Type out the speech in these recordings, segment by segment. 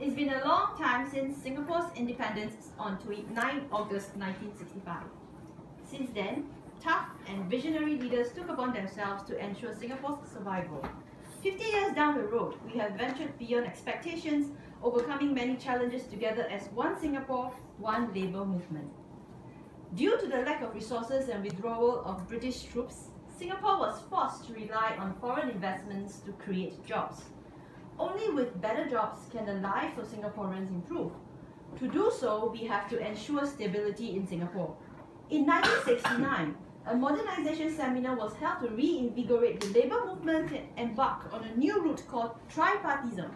It's been a long time since Singapore's independence on 9 August 1965. Since then, tough and visionary leaders took upon themselves to ensure Singapore's survival. 50 years down the road, we have ventured beyond expectations, overcoming many challenges together as one Singapore, one labour movement. Due to the lack of resources and withdrawal of British troops, Singapore was forced to rely on foreign investments to create jobs. Only with better jobs can the lives of Singaporeans improve. To do so, we have to ensure stability in Singapore. In 1969, a modernisation seminar was held to reinvigorate the labour movement and embark on a new route called tripartism.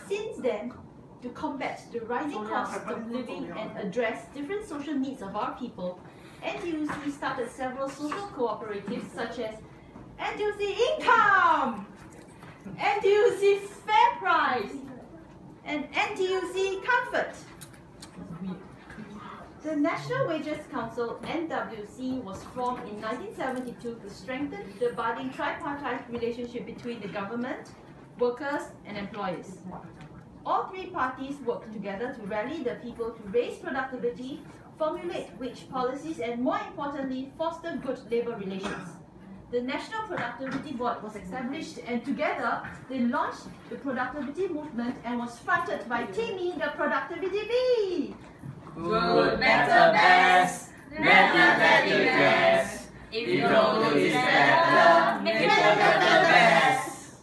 Since then, to combat the rising costs of living and address different social needs of our people, NTUC started several social cooperatives such as NTUC Income, NTUC Fair Price, and NTUC Comfort. The National Wages Council, NWC, was formed in 1972 to strengthen the budding tripartite relationship between the government, workers, and employers. All three parties worked together to rally the people to raise productivity, formulate wage policies, and more importantly, foster good labour relations. The National Productivity Board was established, and together they launched the productivity movement and was fronted by Timmy, the productivity bee. Good, better, best, better, better, best. If you don't do this better, make it better, best.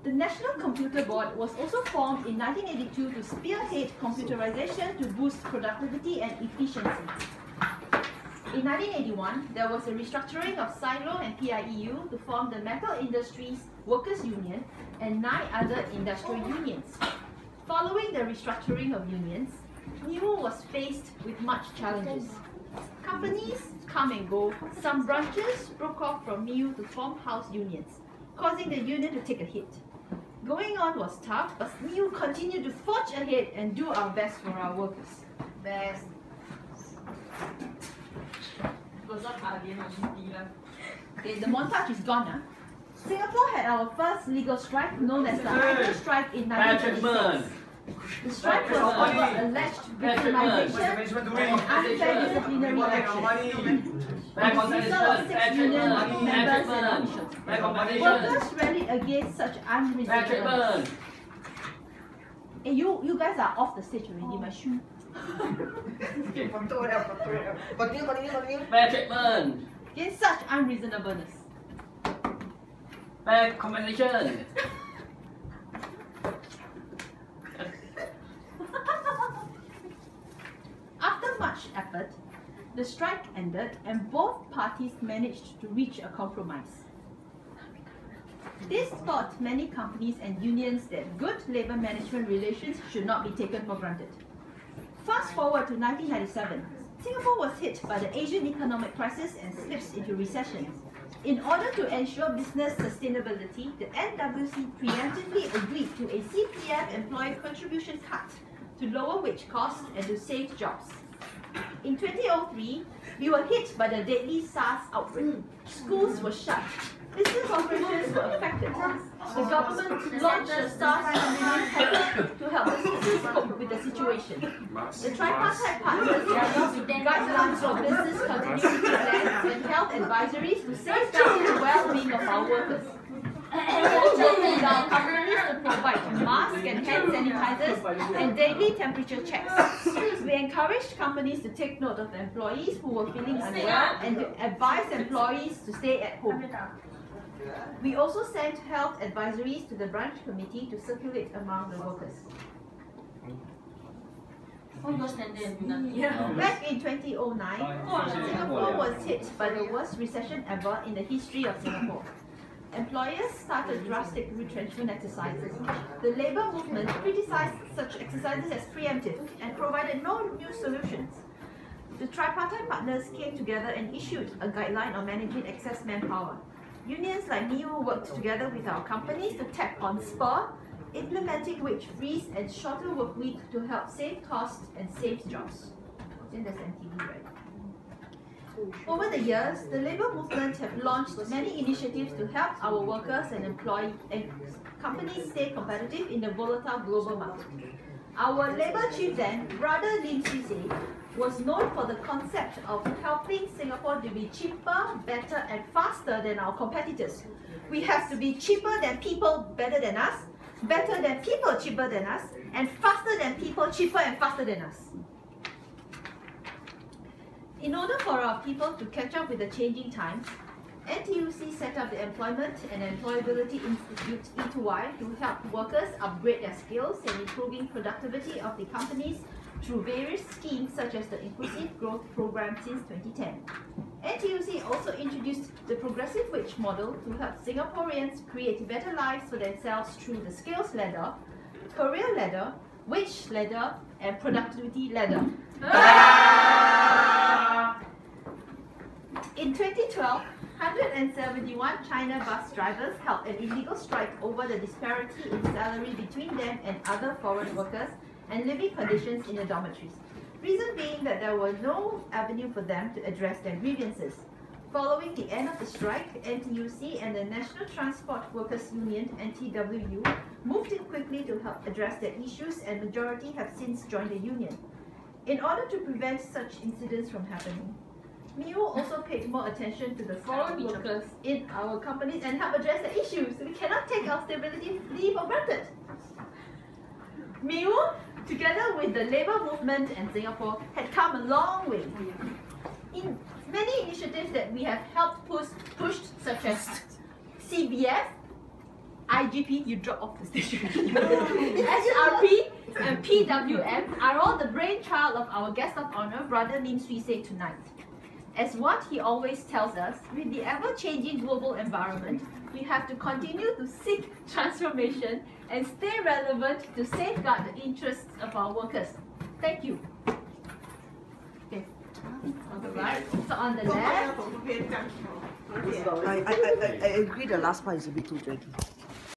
The National Computer Board was also formed in 1982 to spearhead computerization to boost productivity and efficiency. In 1981, there was a restructuring of SILO and PIEU to form the Metal Industries Workers' Union and 9 other industrial unions. Following the restructuring of unions, MIWU was faced with much challenges. Companies come and go. Some branches broke off from MIWU to form house unions, causing the union to take a hit. Going on was tough, but MIWU continued to forge ahead and do our best for our workers. Best. Okay, the montage is gone. Huh? Singapore had our first legal strike known as the Hunger Strike in 1936. The strike was over alleged victimization and unfair disciplinary action. Dismissal of 6 union members and officials. Workers rallied against such unreasonableness. Hey, you guys are off the stage already, my shoe. Fair treatment. Against such unreasonableness. Fair compensation. After much effort, the strike ended and both parties managed to reach a compromise. This taught many companies and unions that good labour management relations should not be taken for granted. Fast forward to 1997, Singapore was hit by the Asian economic crisis and slips into recession. In order to ensure business sustainability, the NWC preemptively agreed to a CPF employee contribution cut to lower wage costs and to save jobs. In 2003, we were hit by the deadly SARS outbreak. Schools were shut. Business operations were affected. The government launched a SARS relief package to help businesses cope with the situation. The tripartite partners developed guidelines for business continuity plans and health advisories to safeguard the well-being of our workers. We also worked with our companies to provide masks and hand sanitizers and daily temperature checks. We encouraged companies to take note of the employees who were feeling unwell and to advise employees to stay at home. We also sent health advisories to the branch committee to circulate among the workers. Back in 2009, Singapore was hit by the worst recession ever in the history of Singapore. Employers started drastic retrenchment exercises. The labour movement criticised such exercises as preemptive and provided no new solutions. The tripartite partners came together and issued a guideline on managing excess manpower. Unions like MIWU worked together with our companies to tap on SPUR, implementing wage freeze and shorter work week to help save costs and save jobs. Then there's MTV, right? Over the years, the labour movement have launched many initiatives to help our workers and companies stay competitive in the volatile global market. Our labour chief then, Brother Lim Swee Say, was known for the concept of helping Singapore to be cheaper, better and faster than our competitors. We have to be cheaper than people better than us, better than people cheaper than us, and faster than people cheaper and faster than us. In order for our people to catch up with the changing times, NTUC set up the Employment and Employability Institute E2Y to help workers upgrade their skills and improving productivity of the companies through various schemes such as the Inclusive Growth Programme since 2010. NTUC also introduced the progressive wage model to help Singaporeans create better lives for themselves through the skills ladder, career ladder, wage ladder, and productivity ladder. In 2012, 171 China bus drivers held an illegal strike over the disparity in salary between them and other foreign workers and living conditions in the dormitories. Reason being that there was no avenue for them to address their grievances. Following the end of the strike, NTUC and the National Transport Workers Union, NTWU, moved in quickly to help address their issues, and majority have since joined the union. In order to prevent such incidents from happening, MIWU also paid more attention to the foreign workers in our companies and help address the issues. We cannot take our stability for granted. MIWU, together with the labour movement and Singapore, had come a long way. In many initiatives that we have helped pushed, such as CBF, IGP, you drop off the station, SRP, and PWM are all the brainchild of our guest of honour, Brother Lim Swee Say tonight. As what he always tells us, with the ever-changing global environment, we have to continue to seek transformation and stay relevant to safeguard the interests of our workers. Thank you. Okay. On the right, so on the left. I agree the last part is a bit too tricky.